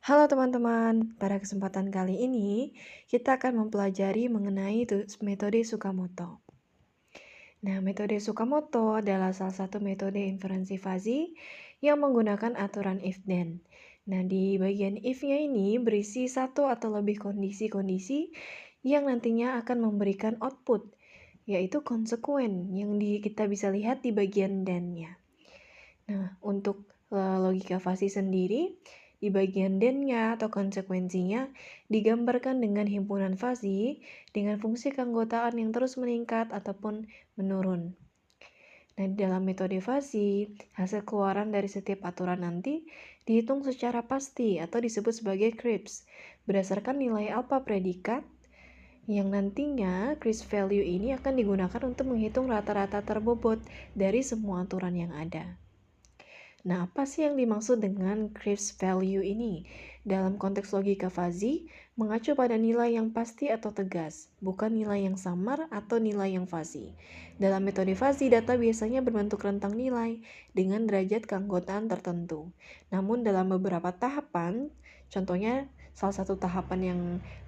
Halo teman-teman, pada kesempatan kali ini kita akan mempelajari mengenai metode Tsukamoto. Nah, metode Tsukamoto adalah salah satu metode inferensi fuzzy yang menggunakan aturan if-then. Nah, di bagian if-nya ini berisi satu atau lebih kondisi-kondisi yang nantinya akan memberikan output, yaitu konsekuen yang kita bisa lihat di bagian then-nya. Nah, untuk logika fuzzy sendiri, di bagian then-nya atau konsekuensinya digambarkan dengan himpunan fuzzy dengan fungsi keanggotaan yang terus meningkat ataupun menurun. Nah, di dalam metode fuzzy, hasil keluaran dari setiap aturan nanti dihitung secara pasti atau disebut sebagai Krips berdasarkan nilai alpha predikat yang nantinya Krips value ini akan digunakan untuk menghitung rata-rata terbobot dari semua aturan yang ada. Nah, apa sih yang dimaksud dengan Krips value ini? Dalam konteks logika fuzzy, mengacu pada nilai yang pasti atau tegas, bukan nilai yang samar atau nilai yang fuzzy. Dalam metode fuzzy, data biasanya berbentuk rentang nilai dengan derajat keanggotaan tertentu. Namun dalam beberapa tahapan, contohnya salah satu tahapan yang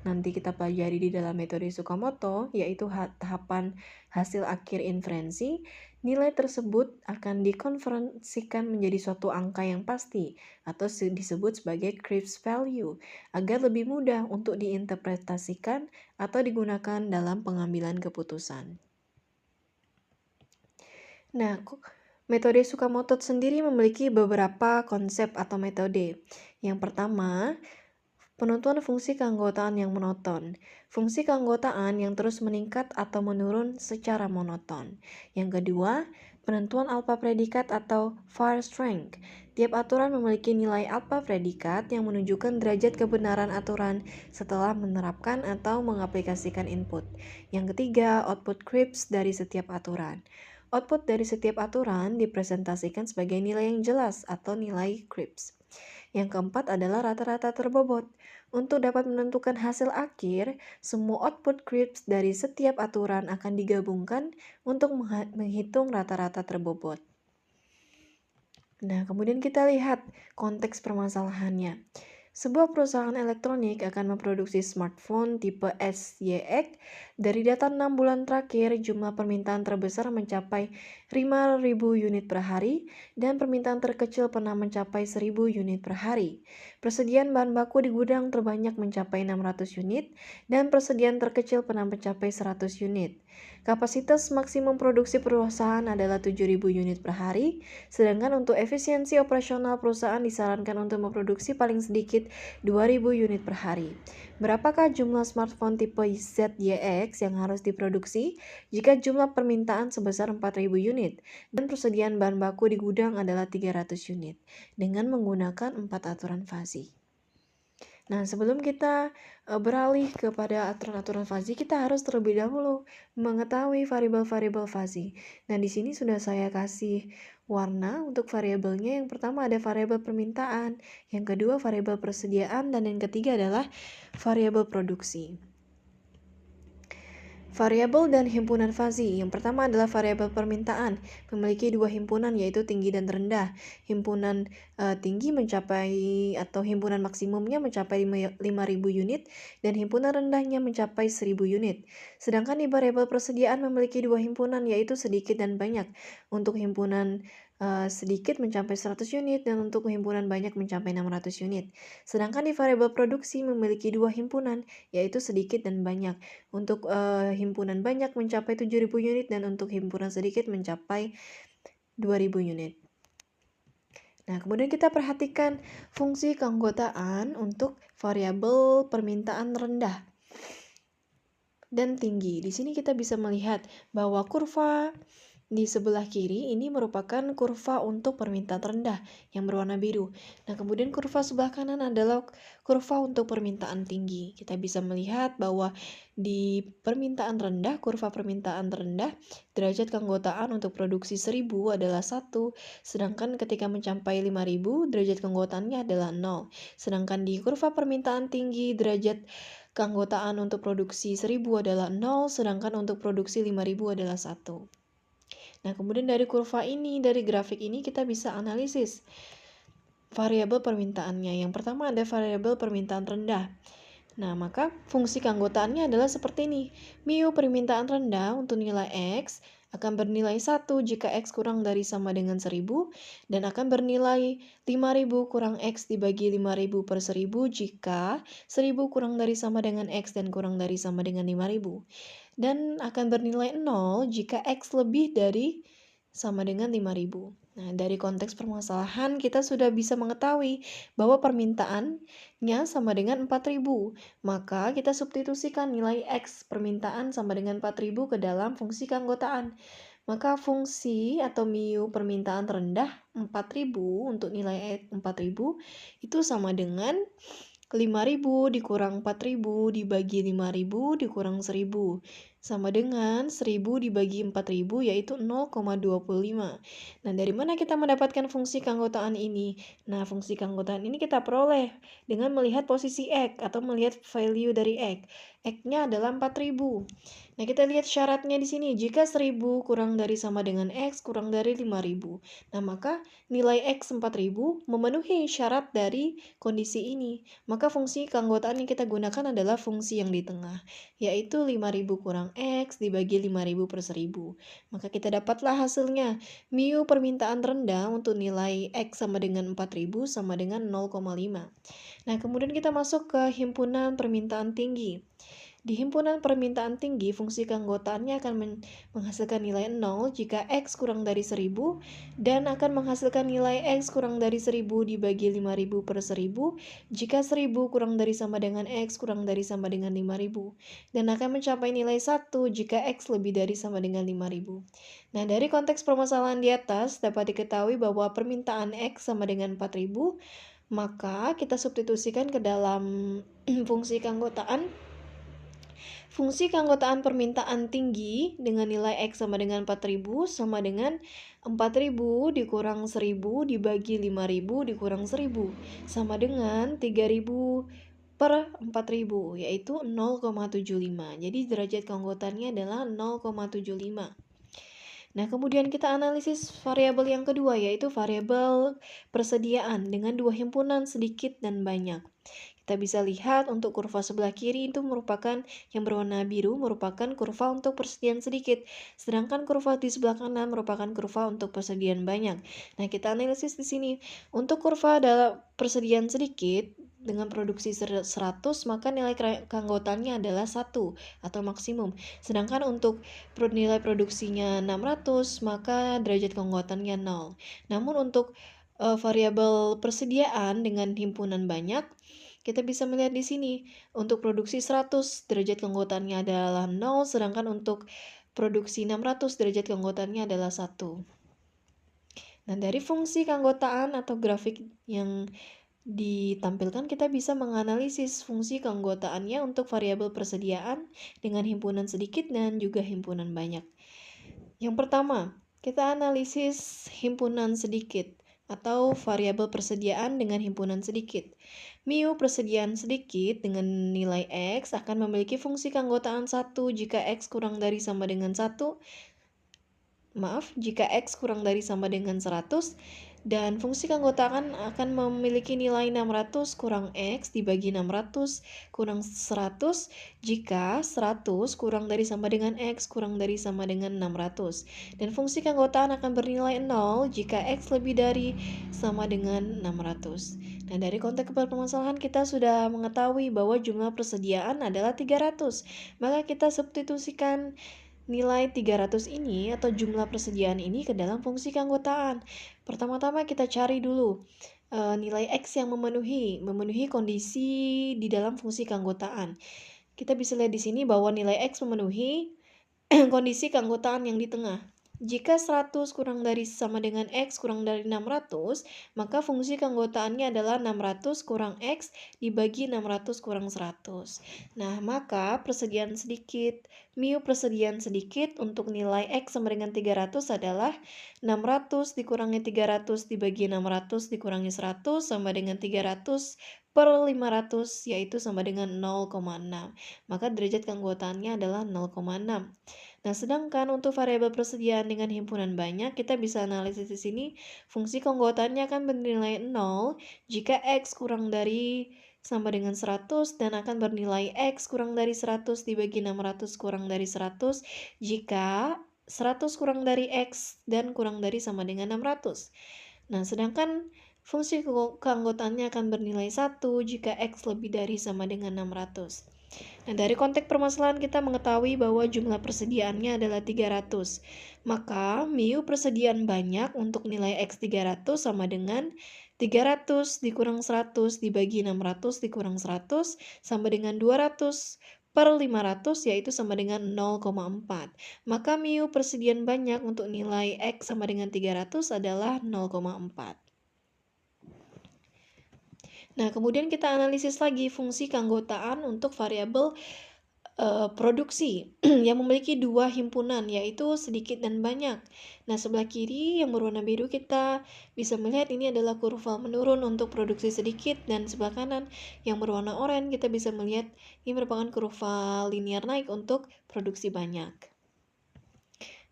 nanti kita pelajari di dalam metode Tsukamoto, yaitu tahapan hasil akhir inferensi, nilai tersebut akan dikonversikan menjadi suatu angka yang pasti atau disebut sebagai Krips value agar lebih mudah untuk diinterpretasikan atau digunakan dalam pengambilan keputusan. Nah, metode Tsukamoto sendiri memiliki beberapa konsep atau metode. Yang pertama, penentuan fungsi keanggotaan yang monoton. Fungsi keanggotaan yang terus meningkat atau menurun secara monoton. Yang kedua, penentuan alpha predikat atau var strength. Tiap aturan memiliki nilai alpha predikat yang menunjukkan derajat kebenaran aturan setelah menerapkan atau mengaplikasikan input. Yang ketiga, output Krips dari setiap aturan. Output dari setiap aturan dipresentasikan sebagai nilai yang jelas atau nilai Krips. Yang keempat adalah rata-rata terbobot. Untuk dapat menentukan hasil akhir, semua output Krips dari setiap aturan akan digabungkan untuk menghitung rata-rata terbobot. Nah, kemudian kita lihat konteks permasalahannya. Sebuah perusahaan elektronik akan memproduksi smartphone tipe SYX. Dari data 6 bulan terakhir, jumlah permintaan terbesar mencapai 5.000 unit per hari dan permintaan terkecil pernah mencapai 1.000 unit per hari. Persediaan bahan baku di gudang terbanyak mencapai 600 unit dan persediaan terkecil pernah mencapai 100 unit. Kapasitas maksimum produksi perusahaan adalah 7.000 unit per hari, sedangkan untuk efisiensi operasional perusahaan disarankan untuk memproduksi paling sedikit 2.000 unit per hari. Berapakah jumlah smartphone tipe ZYX yang harus diproduksi jika jumlah permintaan sebesar 4.000 unit dan persediaan bahan baku di gudang adalah 300 unit dengan menggunakan 4 aturan fuzzy? Nah, sebelum kita beralih kepada aturan-aturan fuzzy, kita harus terlebih dahulu mengetahui variabel-variabel fuzzy. Nah, di sini sudah saya kasih warna untuk variabelnya. Yang pertama ada variabel permintaan, yang kedua variabel persediaan, dan yang ketiga adalah variabel produksi. Variabel dan himpunan fuzzy. Yang pertama adalah variabel permintaan, memiliki dua himpunan yaitu tinggi dan rendah. Himpunan tinggi mencapai atau himpunan maksimumnya mencapai 5.000 unit dan himpunan rendahnya mencapai 1.000 unit. Sedangkan di variabel persediaan memiliki dua himpunan yaitu sedikit dan banyak. Untuk himpunan sedikit mencapai 100 unit dan untuk himpunan banyak mencapai 600 unit. Sedangkan di variabel produksi memiliki dua himpunan yaitu sedikit dan banyak. Untuk himpunan banyak mencapai 7.000 unit dan untuk himpunan sedikit mencapai 2.000 unit. Nah, kemudian kita perhatikan fungsi keanggotaan untuk variabel permintaan rendah dan tinggi. Di sini kita bisa melihat bahwa kurva di sebelah kiri ini merupakan kurva untuk permintaan rendah yang berwarna biru. Nah, kemudian kurva sebelah kanan adalah kurva untuk permintaan tinggi. Kita bisa melihat bahwa di permintaan rendah, kurva permintaan rendah, derajat keanggotaan untuk produksi 1.000 adalah 1, sedangkan ketika mencapai 5.000, derajat keanggotaannya adalah 0. Sedangkan di kurva permintaan tinggi, derajat keanggotaan untuk produksi 1.000 adalah 0, sedangkan untuk produksi 5.000 adalah 1. Nah, kemudian dari kurva ini, dari grafik ini kita bisa analisis variabel permintaannya. Yang pertama ada variabel permintaan rendah. Nah, maka fungsi keanggotaannya adalah seperti ini. Mu permintaan rendah untuk nilai X akan bernilai 1 jika X kurang dari sama dengan 1000 dan akan bernilai 5000 kurang X dibagi 5000 per 1000 jika 1000 kurang dari sama dengan X dan kurang dari sama dengan 5000. Dan akan bernilai 0 jika X lebih dari sama dengan 5000. Nah, dari konteks permasalahan kita sudah bisa mengetahui bahwa permintaannya sama dengan 4000. Maka kita substitusikan nilai X permintaan sama dengan 4000 ke dalam fungsi keanggotaan. Maka fungsi atau mu permintaan rendah 4000 untuk nilai 4000 itu sama dengan 5000 dikurang 4000 dibagi 5000 dikurang 1000 sama dengan 1000 dibagi 4000 yaitu 0,25. Nah, dari mana kita mendapatkan fungsi keanggotaan ini? Nah, fungsi keanggotaan ini kita peroleh dengan melihat posisi X atau melihat value dari X. X-nya adalah 4000. Nah, kita lihat syaratnya di sini. Jika 1000 kurang dari sama dengan X kurang dari 5000. Nah, maka nilai X 4000 memenuhi syarat dari kondisi ini. Maka fungsi keanggotaan yang kita gunakan adalah fungsi yang di tengah, yaitu 5000 kurang X dibagi 5000 per 1000. Maka kita dapatlah hasilnya. Mu permintaan rendah untuk nilai X sama dengan 4000 sama dengan 0,5. Nah, kemudian kita masuk ke himpunan permintaan tinggi. Di himpunan permintaan tinggi, fungsi keanggotaannya akan menghasilkan nilai 0 jika X kurang dari 1000 dan akan menghasilkan nilai X kurang dari 1000 dibagi 5000 per 1000 jika 1000 kurang dari sama dengan X kurang dari sama dengan 5000 dan akan mencapai nilai 1 jika X lebih dari sama dengan 5000. Nah, dari konteks permasalahan di atas dapat diketahui bahwa permintaan X sama dengan 4000, maka kita substitusikan ke dalam fungsi keanggotaan. Fungsi keanggotaan permintaan tinggi dengan nilai X sama dengan 4000 sama dengan 4000 dikurang 1000 dibagi 5000 dikurang 1000 sama dengan 3000 per 4000 yaitu 0,75. Jadi derajat keanggotaannya adalah 0,75. Nah, kemudian kita analisis variabel yang kedua yaitu variabel persediaan dengan dua himpunan sedikit dan banyak. Kita bisa lihat untuk kurva sebelah kiri itu merupakan yang berwarna biru merupakan kurva untuk persediaan sedikit, sedangkan kurva di sebelah kanan merupakan kurva untuk persediaan banyak. Nah, kita analisis di sini. Untuk kurva dalam persediaan sedikit dengan produksi 100, maka nilai keanggotaannya adalah 1 atau maksimum. Sedangkan untuk nilai produksinya 600, maka derajat keanggotaannya 0. Namun untuk variabel persediaan dengan himpunan banyak, kita bisa melihat di sini, untuk produksi 100 derajat keanggotaannya adalah 0, sedangkan untuk produksi 600 derajat keanggotaannya adalah 1. Nah, dari fungsi keanggotaan atau grafik yang ditampilkan kita bisa menganalisis fungsi keanggotaannya untuk variabel persediaan dengan himpunan sedikit dan juga himpunan banyak. Yang pertama, kita analisis himpunan sedikit atau variabel persediaan dengan himpunan sedikit. Mu persediaan sedikit dengan nilai X akan memiliki fungsi keanggotaan 1 jika X kurang dari sama dengan 1. Jika X kurang dari sama dengan 100 dan fungsi keanggotaan akan memiliki nilai 600 kurang X dibagi 600 kurang 100 jika 100 kurang dari sama dengan X kurang dari sama dengan 600 dan fungsi keanggotaan akan bernilai 0 jika X lebih dari sama dengan 600. Nah, dari konteks permasalahan kita sudah mengetahui bahwa jumlah persediaan adalah 300. Maka kita substitusikan nilai 300 ini atau jumlah persediaan ini ke dalam fungsi keanggotaan. Pertama-tama kita cari dulu nilai X yang memenuhi kondisi di dalam fungsi keanggotaan. Kita bisa lihat di sini bahwa nilai X memenuhi kondisi keanggotaan yang di tengah. Jika 100 kurang dari sama dengan X kurang dari 600, maka fungsi keanggotaannya adalah 600 kurang X dibagi 600 kurang 100. Nah, maka persediaan sedikit, mu persediaan sedikit untuk nilai X sama dengan 300 adalah 600 dikurangi 300 dibagi 600 dikurangi 100 sama dengan 300 per 500 yaitu sama dengan 0,6. Maka derajat keanggotaannya adalah 0,6. Nah, sedangkan untuk variabel persediaan dengan himpunan banyak, kita bisa analisis di sini fungsi keanggotaannya akan bernilai 0 jika X kurang dari sama dengan 100 dan akan bernilai X kurang dari 100 dibagi 600 kurang dari 100 jika 100 kurang dari X dan kurang dari sama dengan 600. Nah, sedangkan fungsi keanggotaannya akan bernilai 1 jika X lebih dari sama dengan 600. Nah, dari konteks permasalahan kita mengetahui bahwa jumlah persediaannya adalah 300. Maka, mu persediaan banyak untuk nilai X 300 sama dengan 300 dikurang 100 dibagi 600 dikurang 100 sama dengan 200 per 500 yaitu sama dengan 0,4. Maka mu persediaan banyak untuk nilai X sama dengan 300 adalah 0,4. Nah, kemudian kita analisis lagi fungsi keanggotaan untuk variabel produksi yang memiliki dua himpunan, yaitu sedikit dan banyak. Nah, sebelah kiri yang berwarna biru kita bisa melihat ini adalah kurva menurun untuk produksi sedikit, dan sebelah kanan yang berwarna oranye kita bisa melihat ini merupakan kurva linear naik untuk produksi banyak.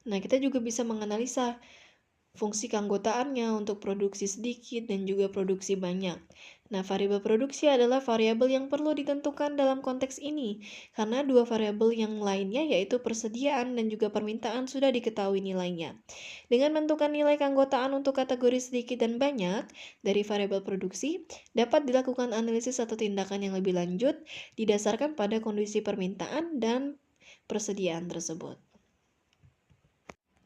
Nah, kita juga bisa menganalisa fungsi keanggotaannya untuk produksi sedikit dan juga produksi banyak. Nah, variabel produksi adalah variabel yang perlu ditentukan dalam konteks ini, karena dua variabel yang lainnya yaitu persediaan dan juga permintaan sudah diketahui nilainya. Dengan menentukan nilai keanggotaan untuk kategori sedikit dan banyak dari variabel produksi, dapat dilakukan analisis atau tindakan yang lebih lanjut didasarkan pada kondisi permintaan dan persediaan tersebut.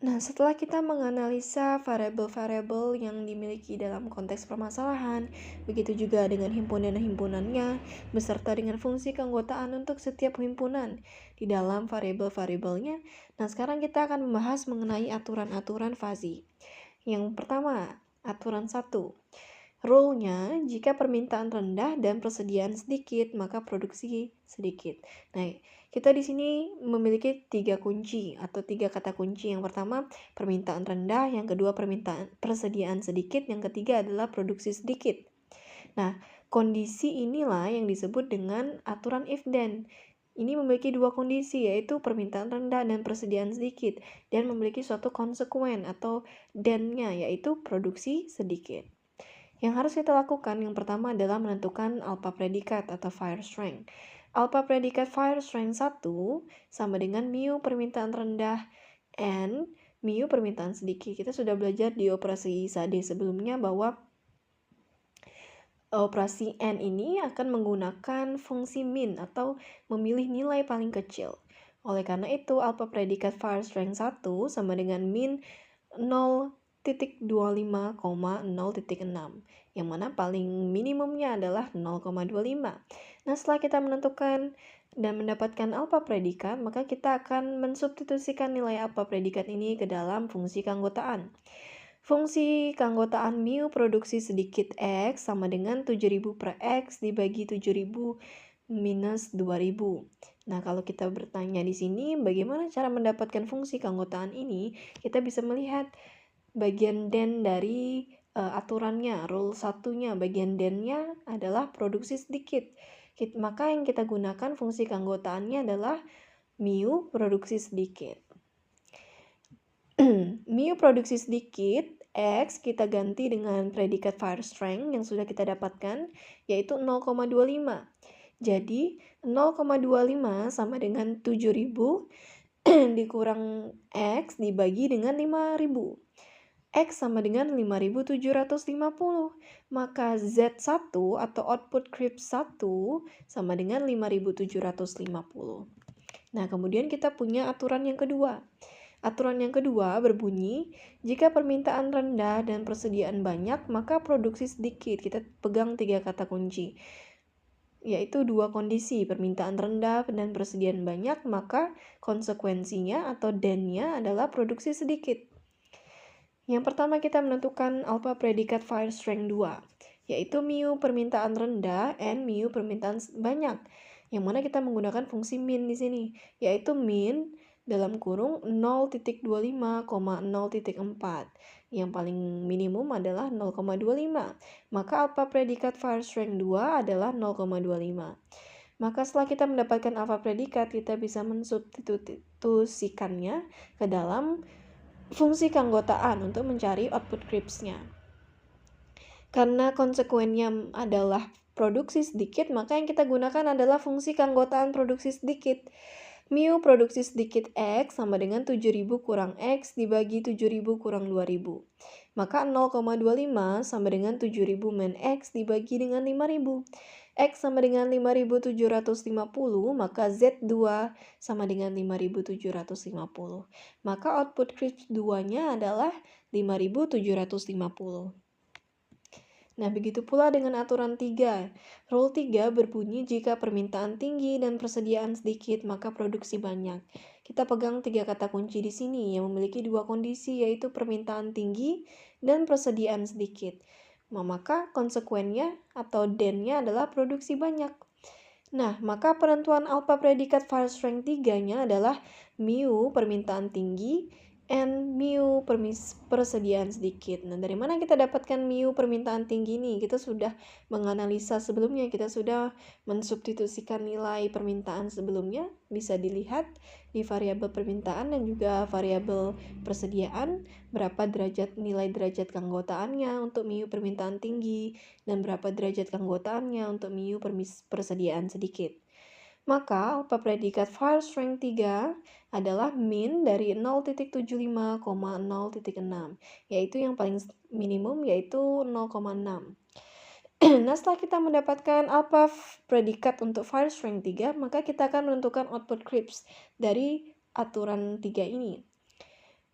Nah, setelah kita menganalisa variabel-variabel yang dimiliki dalam konteks permasalahan, begitu juga dengan himpunan-himpunannya, beserta dengan fungsi keanggotaan untuk setiap himpunan di dalam variabel-variabelnya. Nah, sekarang kita akan membahas mengenai aturan-aturan fuzzy. Yang pertama, aturan 1. Rule-nya, jika permintaan rendah dan persediaan sedikit, maka produksi sedikit. Nah, kita di sini memiliki 3 kunci atau 3 kata kunci. Yang pertama, permintaan rendah, yang kedua persediaan sedikit, yang ketiga adalah produksi sedikit. Nah, kondisi inilah yang disebut dengan aturan if then. Ini memiliki dua kondisi, yaitu permintaan rendah dan persediaan sedikit, dan memiliki suatu konsekuen atau then-nya, yaitu produksi sedikit. Yang harus kita lakukan yang pertama adalah menentukan alpha predikat atau fire strength. Alpha predikat fire strength 1 sama dengan mu permintaan rendah N mu permintaan sedikit. Kita sudah belajar di operasi SADE sebelumnya bahwa operasi N ini akan menggunakan fungsi min atau memilih nilai paling kecil. Oleh karena itu, alpha predikat fire strength 1 sama dengan min 0,25,0,6 yang mana paling minimumnya adalah 0,25. Nah, setelah kita menentukan dan mendapatkan alpha predikat, maka kita akan mensubstitusikan nilai alpha predikat ini ke dalam fungsi keanggotaan. Fungsi keanggotaan mu produksi sedikit X sama dengan 7.000 per X dibagi 7.000 minus 2.000. Nah, kalau kita bertanya di sini bagaimana cara mendapatkan fungsi keanggotaan ini, kita bisa melihat bagian then dari aturannya, rule satunya, bagian then-nya adalah produksi sedikit. Maka yang kita gunakan fungsi keanggotaannya adalah mu produksi sedikit. Mu produksi sedikit, X kita ganti dengan predikat fire strength yang sudah kita dapatkan, yaitu 0,25. Jadi, 0,25 sama dengan 7.000 dikurang X dibagi dengan 5.000. X sama dengan 5.750. Maka Z1 atau output creep 1 sama dengan 5.750. Nah, kemudian kita punya aturan yang kedua. Aturan yang kedua berbunyi, jika permintaan rendah dan persediaan banyak, maka produksi sedikit. Kita pegang 3 kata kunci, yaitu dua kondisi, permintaan rendah dan persediaan banyak, maka konsekuensinya atau then-nya adalah produksi sedikit. Yang pertama kita menentukan alpha predikat fire strength 2, yaitu mu permintaan rendah and mu permintaan banyak, yang mana kita menggunakan fungsi min di sini, yaitu min dalam kurung 0,25,0,4. Yang paling minimum adalah 0,25. Maka alpha predikat first rank 2 adalah 0,25. Maka setelah kita mendapatkan alpha predikat, kita bisa mensubstitusikannya ke dalam fungsi keanggotaan untuk mencari output Kripsnya. Karena konsekuennya adalah produksi sedikit, maka yang kita gunakan adalah fungsi keanggotaan produksi sedikit. Mu produksi sedikit X sama dengan 7.000 kurang X dibagi 7.000 kurang 2.000. Maka 0,25 sama dengan 7.000 min X dibagi dengan 5.000. X sama dengan 5.750, maka Z2 sama dengan 5.750. Maka output Krips 2-nya adalah 5.750. Nah, begitu pula dengan aturan 3. Rule 3 berbunyi jika permintaan tinggi dan persediaan sedikit, maka produksi banyak. Kita pegang 3 kata kunci di sini yang memiliki 2 kondisi, yaitu permintaan tinggi dan persediaan sedikit. Maka konsekuennya atau then-nya adalah produksi banyak. Nah, maka penentuan alpha predikat first rank 3-nya adalah mu permintaan tinggi and mu persediaan sedikit. Nah, dari mana kita dapatkan mu permintaan tinggi nih? Kita sudah menganalisa sebelumnya, kita sudah mensubstitusikan nilai permintaan sebelumnya, bisa dilihat di variabel permintaan dan juga variabel persediaan, berapa nilai derajat keanggotaannya untuk mu permintaan tinggi dan berapa derajat keanggotaannya untuk mu persediaan sedikit. Maka alpha predikat first rank 3 adalah min dari 0,75,0,6, yaitu yang paling minimum yaitu 0,6. Nah, setelah kita mendapatkan alpha predikat untuk first rank 3, maka kita akan menentukan output Krips dari aturan 3 ini.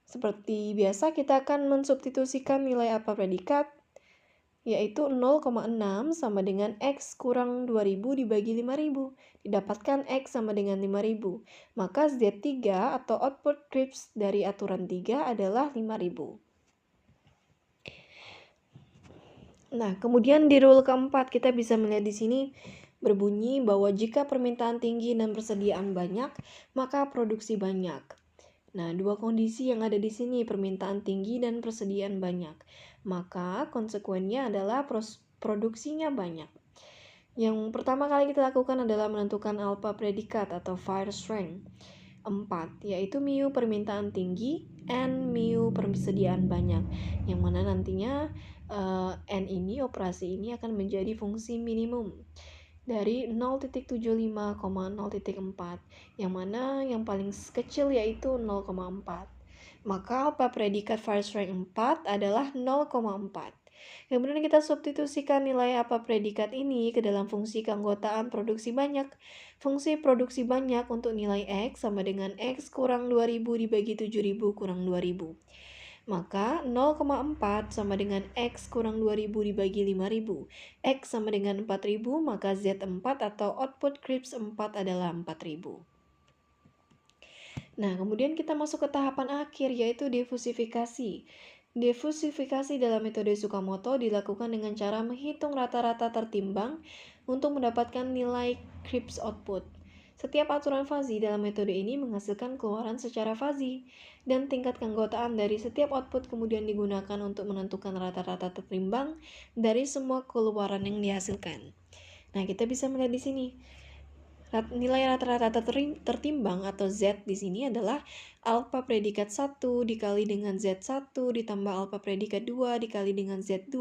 Seperti biasa, kita akan mensubstitusikan nilai alpha predikat, yaitu 0,6 sama dengan X kurang 2.000 dibagi 5.000. Didapatkan X sama dengan 5.000. Maka Z3 atau output Krips dari aturan 3 adalah 5.000. Nah, kemudian di rule keempat kita bisa melihat di sini berbunyi bahwa jika permintaan tinggi dan persediaan banyak, maka produksi banyak. Nah, dua kondisi yang ada di sini, permintaan tinggi dan persediaan banyak. Maka konsekuennya adalah produksinya banyak. Yang pertama kali kita lakukan adalah menentukan alpha predikat atau first rank 4, yaitu mu permintaan tinggi and mu persediaan banyak. Yang mana nantinya n ini, operasi ini akan menjadi fungsi minimum dari 0,75,0,4, yang mana yang paling kecil yaitu 0,4. Maka alpha predikat first rank 4 adalah 0,4. Kemudian kita substitusikan nilai alpha predikat ini ke dalam fungsi keanggotaan produksi banyak. Fungsi produksi banyak untuk nilai X sama dengan X kurang 2.000 dibagi 7.000 kurang 2.000. Maka 0,4 sama dengan X kurang 2.000 dibagi 5.000. X sama dengan 4.000, maka Z4 atau output Krips 4 adalah 4.000. Nah, kemudian kita masuk ke tahapan akhir, yaitu difusifikasi. Difusifikasi dalam metode Tsukamoto dilakukan dengan cara menghitung rata-rata tertimbang untuk mendapatkan nilai Krips output. Setiap aturan fuzzy dalam metode ini menghasilkan keluaran secara fuzzy, dan tingkat keanggotaan dari setiap output kemudian digunakan untuk menentukan rata-rata tertimbang dari semua keluaran yang dihasilkan. Nah, kita bisa melihat di sini. Nilai rata-rata tertimbang atau Z di sini adalah alpha predikat 1 dikali dengan Z1 ditambah alpha predikat 2 dikali dengan Z2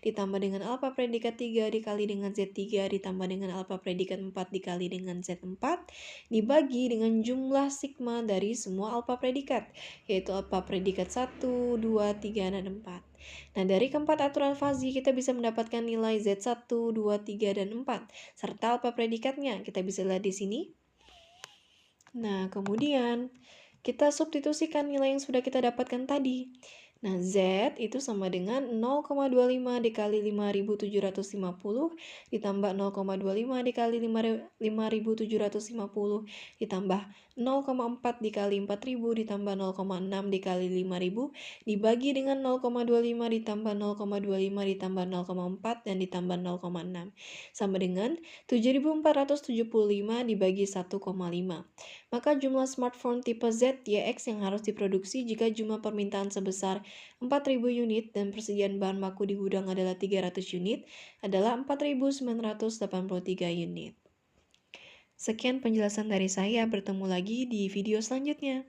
ditambah dengan alpha predikat 3 dikali dengan Z3 ditambah dengan alpha predikat 4 dikali dengan Z4 dibagi dengan jumlah sigma dari semua alpha predikat, yaitu alpha predikat 1, 2, 3, dan 4. Nah, dari keempat aturan fuzzy kita bisa mendapatkan nilai Z1, 2, 3, dan 4 serta alpha predikatnya. Kita bisa lihat di sini. Nah, kemudian kita substitusikan nilai yang sudah kita dapatkan tadi. Nah, Z itu sama dengan 0,25 dikali 5.750 ditambah 0,25 dikali 5.750 ditambah 0,4 dikali 4.000 ditambah 0,6 dikali 5.000 dibagi dengan 0,25 ditambah 0,25 ditambah 0,4 dan ditambah 0,6 sama dengan 7.475 dibagi 1,5. Maka jumlah smartphone tipe Z, YX yang harus diproduksi jika jumlah permintaan sebesar 4.000 unit dan persediaan bahan baku di gudang adalah 300 unit adalah 4.983 unit. Sekian penjelasan dari saya, bertemu lagi di video selanjutnya.